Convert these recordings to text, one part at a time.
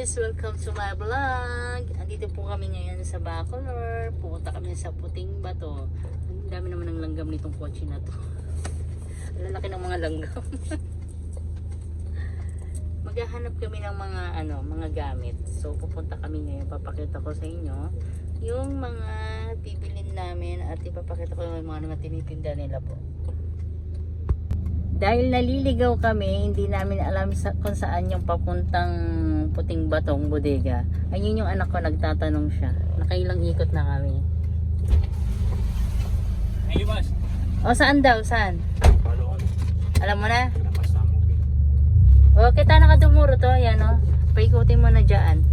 guys! Welcome to my vlog! Andito po kami ngayon sa Bacolor. Pupunta kami sa Puting Bato. Ang dami naman ng langgam nitong kotse na to. Lalaki ng mga langgam. Maghahanap kami ng mga gamit. So pupunta kami ngayon. Papakita ko sa inyo yung mga bibilin namin at ipapakita ko yung mga tinitinda nila po. Dahil naliligaw kami, hindi namin alam kung saan yung papuntang Puting Batong bodega. Ayun yung anak ko, nagtatanong siya. Nakailang ikot na kami. Hey, boss. O, saan daw? Saan? Alam mo na? O, kita nakadumuro to. Yan o. Paikutin mo na dyan.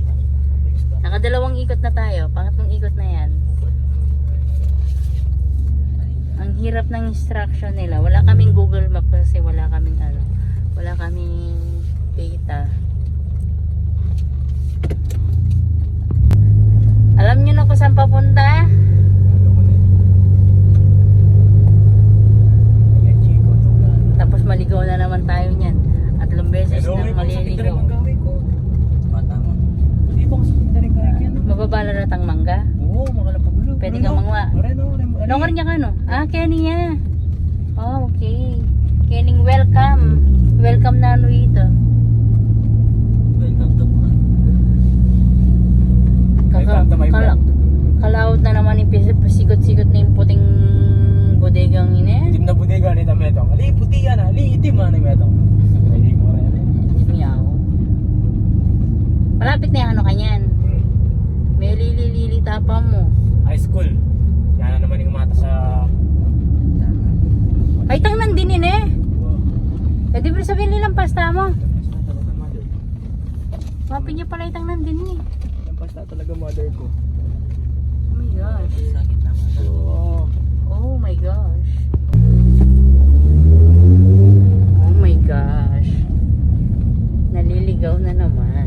Nakadalawang ikot na tayo. Pangatlong ikot na yan. Ang hirap ng instruction nila. Wala kaming Google Map kasi wala kaming wala kaming data. Alam niyo na kung saan papunta? Tapos maligaw na naman tayo niyan. At ilang beses na maliligaw. Mababala na tang mangga? Oo, makalapag ulo. Pwede kang mangwa. Longar niya ka no? Ah, Kenya. Oh, okay. Kening welcome. Welcome na ano ito. Welcome to Pura. Kalaot na naman yung pasikot-sikot na yung puting bodegang ini. Itim na bodega ni Tametong. Ali, puti yan. Ali, itim na ni Metong. Ali ko rin. Miyaw. Malapit na yung ano kanyan. May lili-lili tapa mo. High school. Yan na naman yung mata sa... Ay, tangnan din eh. Eh, di ba sabihin nilang pasta mo? Mapin niya pala itang nandin eh. Yung pasta talaga mother ko. Oh my gosh. So, Oh my gosh. Oh my gosh. Naliligaw na naman.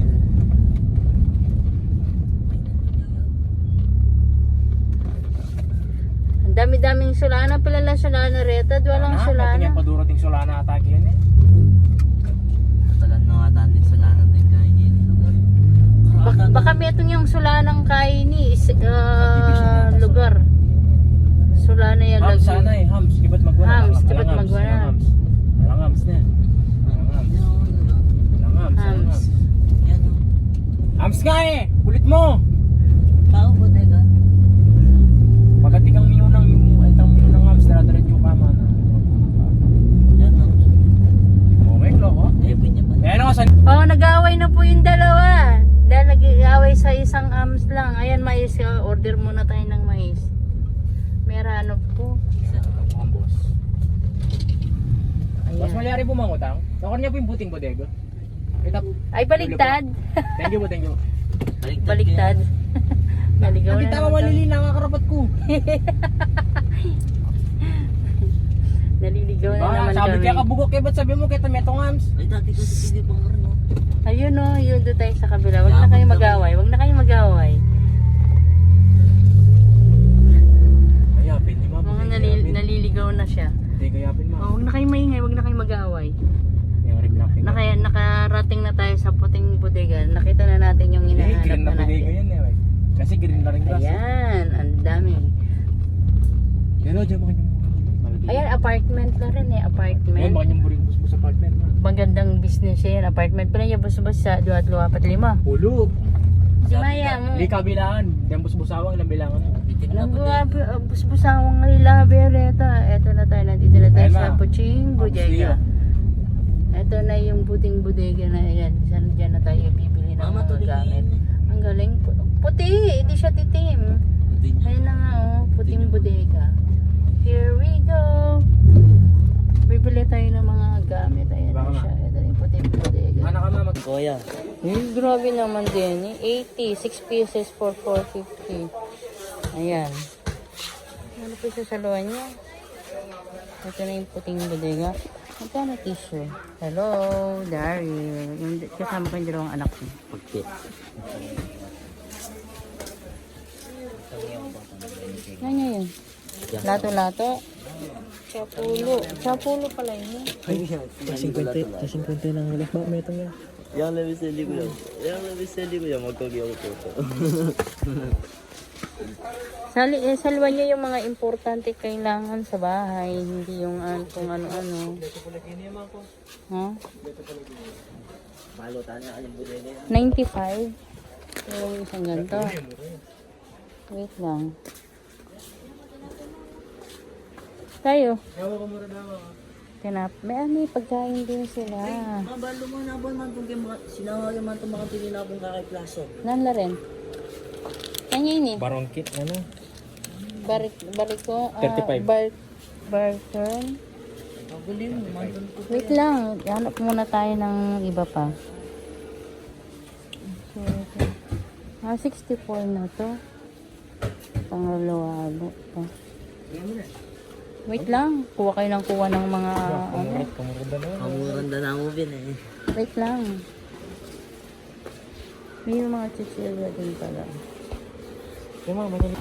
Ang dami-daming sulana pala lang sulana reta. Walang sulana. Natin yung padurating sulana atake yan eh. Talan na nga natin sa lanan din kain yun. Baka may itong yung sulanang kaini lugar. Sulana yung Hams lagi. sana eh. Hams. Kibat magwana. Hams, kibat magwana. Walang hams na yan. Walang hams. Walang hams. Walang hams. Yan o. Hams nga eh. Kulit mo. Pao po teka. Magati kang minunang ng hams na diretso ka man. Yan o. Oh, may kloko. Ayun niya pa. Ayan ako sa... Oh, nag-away na po yung dalawa. Dahil nag-away sa isang ams lang. Ayan, mais. Order muna tayo ng mais. Merano po. Mukhang boss. Boss, Ayan. malyari po mangutang. Nakor niya po yung buting bodega. Ay, baligtad. Thank you po, thank you. Baligtad. Naligaw Hindi na tama naman kami. malili nakakarapat ko. Naliligaw na Diba? naman Sabi kami. kaya kabugok kaya ba't sabi mo kaya tametong hams? Ay dati kasi hindi pa nga no. Ayun o, yun doon tayo sa kabila. Huwag na kayo mag-away. Huwag na kayo mag-away. Ayapin ni ma'am. Mga naliligaw na siya. Hindi kayapin ma'am. Oh, huwag na kayo maingay. Huwag na kayo mag-away. Yung ring Nakarating na tayo sa puting bodega. Nakita na natin yung hinahanap green na na bodega natin. yan eh. Kasi green na rin grass. Ayan, ang dami. Yan o, dyan mga niyong malaki. Ayan, apartment na rin eh. Yan Apartment. mga niyong buring bus apartment na. Magandang business yan. Apartment pa rin yung bus-bus sa 2-4-5. Pulo. Si Maya mo. Hindi kabilaan. Yung bus-busawang ilang bilangan mo. Itim na Alam po ko din. nga, bus-busawang labi reta. Eto na tayo. Nandito na tayo Ayan, sa ma. Puting Bodega. Ayan. Eto na yung puting bodega na yan. Diyan na tayo bibili ng Mama mga tuloy gamit. yun. Ang galing. Puti, hindi siya titim. Puti niya. Ayun na nga oh, puting bodega. Here we go. Bibili tayo ng mga gamit. Ayan Baka na nga. siya. Ito yung puting bodega. Anak ka mama. Kuya. Grabe naman din. 80, 6 pieces for 450. Ayan. Ano po sa saluan niya? Ito na yung puting bodega. Magkano tissue? Hello, Daryl. Yung kasama ko yung dalawang anak ko. Pagkit. Ano niya yun? Lato-lato? Chapulo. Chapulo pala yun. Ay, sa 50 lang ulit ba? May itong yan. Yang lebih sedih ko yan. Yang lebih sedih ko yan. Magkagi ako po. Salwan nyo yung mga importante kailangan sa bahay, hindi yung kung ano-ano. Ha? Balutan niya kayong budele. 95. So, isang ganito. Wait lang. Tayo. May pagkain din sila. Mabalo mo na ba man itong sinawagin man itong mga pili na akong kakay plaso. Nanla rin. Kanya ini. Baron kit, ano? Bariko. 35. Barton. Paguli mo, mandun ko. Wait lang. Hanap muna tayo ng iba pa. 64 na to. Pangalawa. Wait lang. Kuha kayo ng kuha ng mga Kamurada na. Kamuranda na mo bin eh. Wait lang. May mga chichirya din pala. Yung mga madali.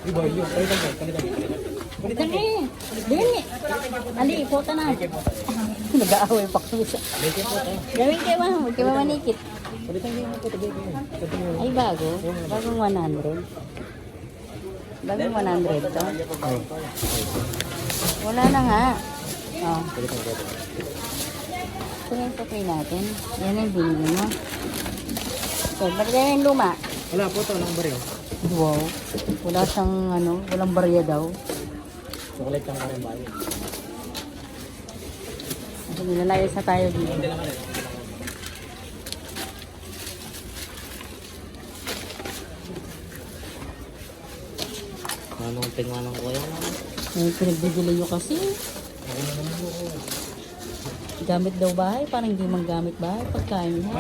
Iba, yun. Dali! Dali! Ali, ipota na. Nag-aaway pa kami sa... Gawin kayo ba? Huwag kayo manikit. Ay, bago. Bagong 100. Bagong 100 to. Wala na nga. Oh. Ito na yung supply natin. Yan yung binili mo. Okay, bakit yung luma? Wala po ito, ng baryo. Wow. Wala siyang walang barya daw. Chocolate lang kami bayo. Kasi nilalayas na tayo dito. Anong tingnan ko yan? May pinagbibili nyo kasi. Gamit daw bahay, parang hindi man gamit bahay. Pagkain mo.